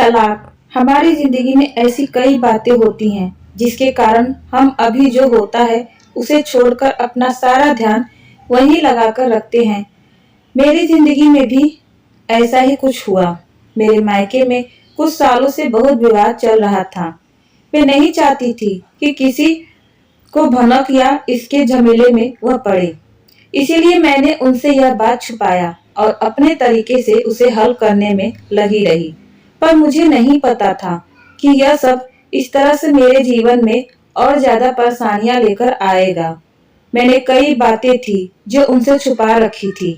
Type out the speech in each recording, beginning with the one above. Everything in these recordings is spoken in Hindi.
तलाक हमारी जिंदगी में ऐसी कई बातें होती हैं जिसके कारण हम अभी जो होता है उसे छोड़कर अपना सारा ध्यान वहीं लगाकर रखते हैं। मेरी जिंदगी में भी ऐसा ही कुछ हुआ। मेरे मायके में कुछ सालों से बहुत विवाद चल रहा था। मैं नहीं चाहती थी कि किसी को भनक या इसके झमेले में वह पड़े। इसीलिए मैंने उनसे यह बात छुपाया और अपने तरीके से उसे हल करने में लगी रही। पर मुझे नहीं पता था कि यह सब इस तरह से मेरे जीवन में और ज्यादा परेशानियां लेकर आएगा। मैंने कई बातें थी जो उनसे छुपा रखी थी।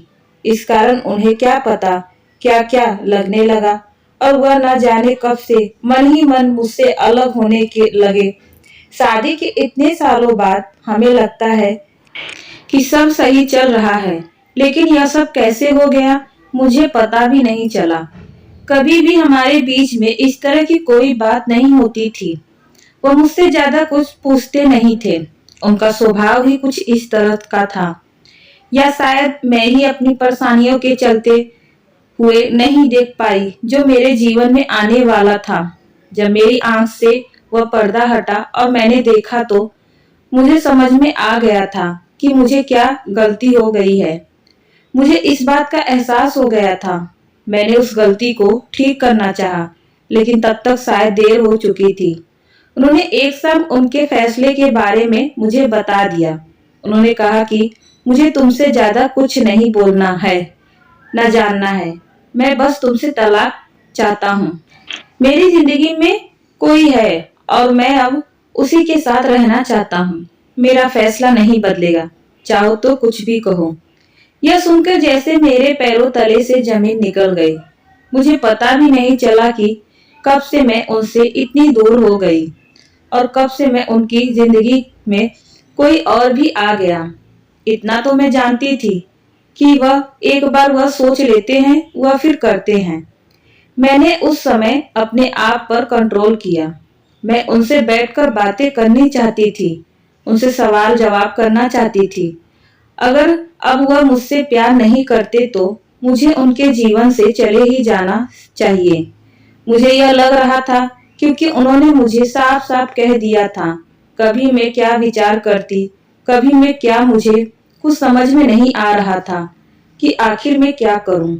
इस कारण उन्हें क्या पता क्या क्या लगने लगा और वह न जाने कब से मन ही मन मुझसे अलग होने के लगे। शादी के इतने सालों बाद हमें लगता है कि सब सही चल रहा है, लेकिन यह सब कैसे हो गया मुझे पता भी नहीं चला। कभी भी हमारे बीच में इस तरह की कोई बात नहीं होती थी। वह मुझसे ज्यादा कुछ पूछते नहीं थे। उनका स्वभाव ही कुछ इस तरह का था, या शायद मैं ही अपनी परेशानियों के चलते हुए नहीं देख पाई जो मेरे जीवन में आने वाला था। जब मेरी आंख से वह पर्दा हटा और मैंने देखा तो मुझे समझ में आ गया था कि मुझे क्या गलती हो गई है। मुझे इस बात का एहसास हो गया था। मैंने उस गलती को ठीक करना चाहा, लेकिन तब तक शायद देर हो चुकी थी। उन्होंने एक साथ उनके फैसले के बारे में मुझे बता दिया। उन्होंने कहा कि मुझे तुमसे ज्यादा कुछ नहीं बोलना है, न जानना है। मैं बस तुमसे तलाक चाहता हूँ। मेरी जिंदगी में कोई है और मैं अब उसी के साथ रहना चाहता हूँ। मेरा फैसला नहीं बदलेगा, चाहो तो कुछ भी कहो। यह सुनकर जैसे मेरे पैरों तले से जमीन निकल गई। मुझे पता भी नहीं चला कि कब से मैं उनसे इतनी दूर हो गई और कब से मैं उनकी जिंदगी में कोई और भी आ गया। इतना तो मैं जानती थी कि वह एक बार वह सोच लेते हैं वह फिर करते हैं। मैंने उस समय अपने आप पर कंट्रोल किया। मैं उनसे बैठकर बातें करनी चाहती थी, उनसे सवाल जवाब करना चाहती थी। अगर अब वह मुझसे प्यार नहीं करते तो मुझे उनके जीवन से चले ही जाना चाहिए। मुझे यह लग रहा था क्योंकि उन्होंने मुझे साफ साफ कह दिया था। कभी मैं क्या विचार करती, कभी मैं क्या, मुझे कुछ समझ में नहीं आ रहा था कि आखिर मैं क्या करूं।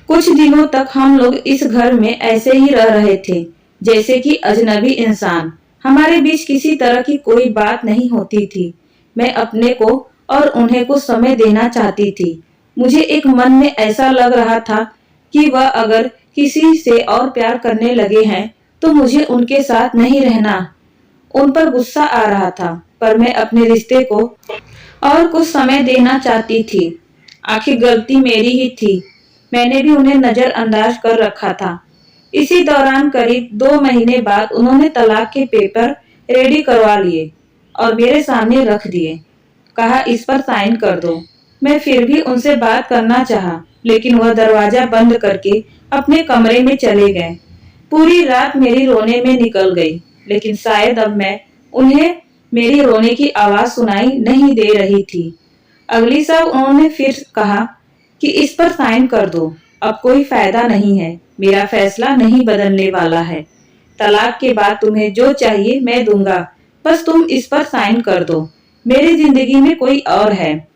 कुछ दिनों तक हम लोग इस घर में ऐसे ही रह रहे थे जैसे कि अजनबी इंसान। हमारे बीच किसी तरह की कोई बात नहीं होती थी। मैं अपने को और उन्हें कुछ समय देना चाहती थी। मुझे एक मन में ऐसा लग रहा था कि वह अगर किसी से और प्यार करने लगे हैं तो मुझे उनके साथ नहीं रहना। उन पर गुस्सा आ रहा था, पर मैं अपने रिश्ते को और कुछ समय देना चाहती थी। आखिर गलती मेरी ही थी। मैंने भी उन्हें नजरअंदाज कर रखा था। इसी दौरान करीब 2 महीने बाद उन्होंने तलाक के पेपर रेडी करवा लिए और मेरे सामने रख दिए। कहा इस पर साइन कर दो। मैं फिर भी उनसे बात करना चाहा, लेकिन वह दरवाजा बंद करके अपने कमरे में चले गए। पूरी रात मेरी रोने में निकल गई, लेकिन शायद अब मैं उन्हें मेरी रोने की आवाज सुनाई नहीं दे रही थी। अगली शाम उन्होंने फिर कहा कि इस पर साइन कर दो। अब कोई फायदा नहीं है, मेरा फैसला नहीं बदलने वाला है। तलाक के बाद तुम्हें जो चाहिए मैं दूंगा, बस तुम इस पर साइन कर दो। मेरी जिंदगी में कोई और है।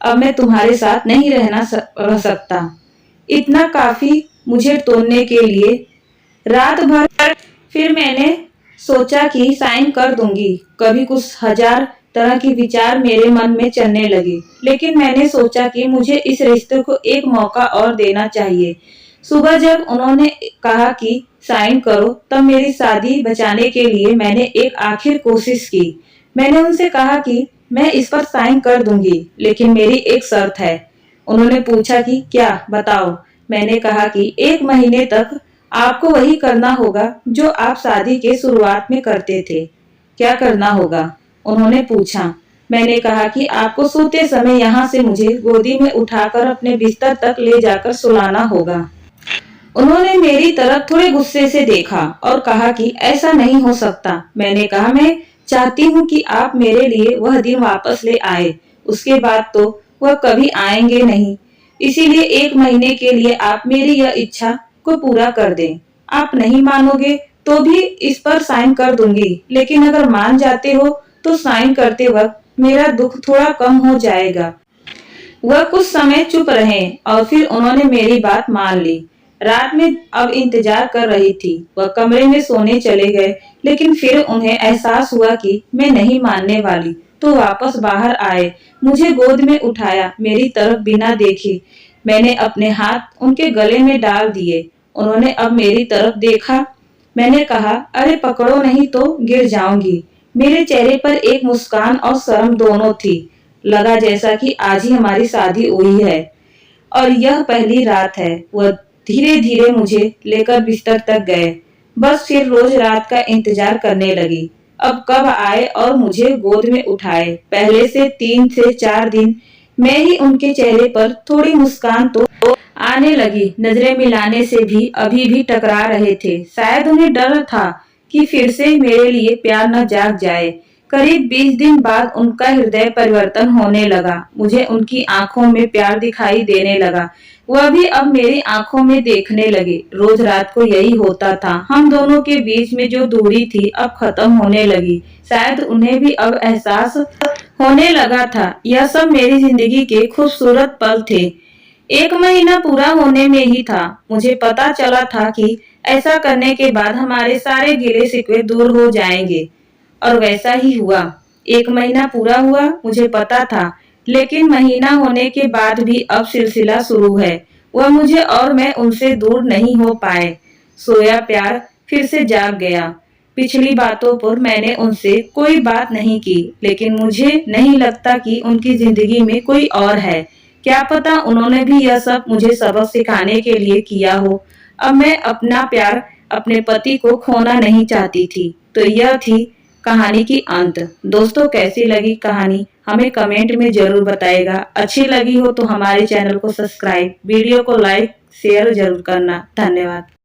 अब मैं तुम्हारे साथ नहीं रह सकता। इतना काफी मुझे तोड़ने के लिए। रात भर फिर मैंने सोचा कि साइन कर दूंगी। कभी कुछ हजार तरह के विचार मेरे मन में चलने लगे, लेकिन मैंने सोचा कि मुझे इस रिश्ते को एक मौका और देना चाहिए। सुबह जब उन्होंने कहा कि साइन करो, तब मेरी शादी बचाने के लिए मैंने एक आखिर कोशिश की। मैंने उनसे कहा कि मैं इस पर साइन कर दूंगी, लेकिन मेरी एक शर्त है। उन्होंने पूछा कि क्या, बताओ। मैंने कहा कि 1 महीने तक आपको वही करना होगा जो आप शादी के शुरुआत में करते थे। क्या करना होगा? उन्होंने पूछा। मैंने कहा कि आपको सोते समय यहाँ से मुझे गोदी में उठाकर अपने बिस्तर तक ले जाकर सुलाना होगा। उन्होंने मेरी तरफ थोड़े गुस्से से देखा और कहा कि ऐसा नहीं हो सकता। मैंने कहा मैं चाहती हूँ कि आप मेरे लिए वह दिन वापस ले आए। उसके बाद तो वह कभी आएंगे नहीं। इसीलिए 1 महीने के लिए आप मेरी यह इच्छा को पूरा कर दें। आप नहीं मानोगे तो भी इस पर साइन कर दूंगी, लेकिन अगर मान जाते हो तो साइन करते वक्त मेरा दुख थोड़ा कम हो जाएगा। वह कुछ समय चुप रहे और फिर उन्होंने मेरी बात मान ली। रात में अब इंतजार कर रही थी। वह कमरे में सोने चले गए, लेकिन फिर उन्हें एहसास हुआ कि मैं नहीं मानने वाली, तो वापस बाहर आए, मुझे गोद में उठाया, मेरी तरफ बिना देखे मैंने अपने हाथ उनके गले में डाल दिए। उन्होंने अब मेरी तरफ देखा। मैंने कहा, अरे पकड़ो नहीं तो गिर जाऊंगी। मेरे चेहरे पर एक मुस्कान और शर्म दोनों थी। लगा जैसा कि आज ही हमारी शादी हुई है और यह पहली रात है। वह धीरे धीरे मुझे लेकर बिस्तर तक गए। बस फिर रोज रात का इंतजार करने लगी, अब कब आए और मुझे गोद में उठाए। पहले से 3 से 4 दिन मैं ही उनके चेहरे पर थोड़ी मुस्कान तो आने लगी। नजरें मिलाने से भी अभी भी टकरा रहे थे। शायद उन्हें डर था कि फिर से मेरे लिए प्यार न जाग जाए। करीब 20 दिन बाद उनका हृदय परिवर्तन होने लगा। मुझे उनकी आंखों में प्यार दिखाई देने लगा। वह भी अब मेरी आंखों में देखने लगे। रोज रात को यही होता था। हम दोनों के बीच में जो दूरी थी अब खत्म होने लगी। शायद उन्हें भी अब एहसास होने लगा था। यह सब मेरी जिंदगी के खूबसूरत पल थे। 1 महीना पूरा होने में ही था। मुझे पता चला था कि ऐसा करने के बाद हमारे सारे गिले शिकवे दूर हो जाएंगे, और वैसा ही हुआ। 1 महीना पूरा हुआ, मुझे पता था, लेकिन महीना होने के बाद भी अब सिलसिला शुरू है। वह मुझे और मैं उनसे दूर नहीं हो पाए। सोया प्यार फिर से जाग गया। पिछली बातों पर मैंने उनसे कोई बात नहीं की, लेकिन मुझे नहीं लगता कि उनकी जिंदगी में कोई और है। क्या पता उन्होंने भी यह सब मुझे सबक सिखाने के लिए किया हो। अब मैं अपना प्यार, अपने पति को खोना नहीं चाहती थी। तो यह थी कहानी की अंत। दोस्तों, कैसी लगी कहानी हमें कमेंट में जरूर बताएगा। अच्छी लगी हो तो हमारे चैनल को सब्सक्राइब, वीडियो को लाइक शेयर जरूर करना। धन्यवाद।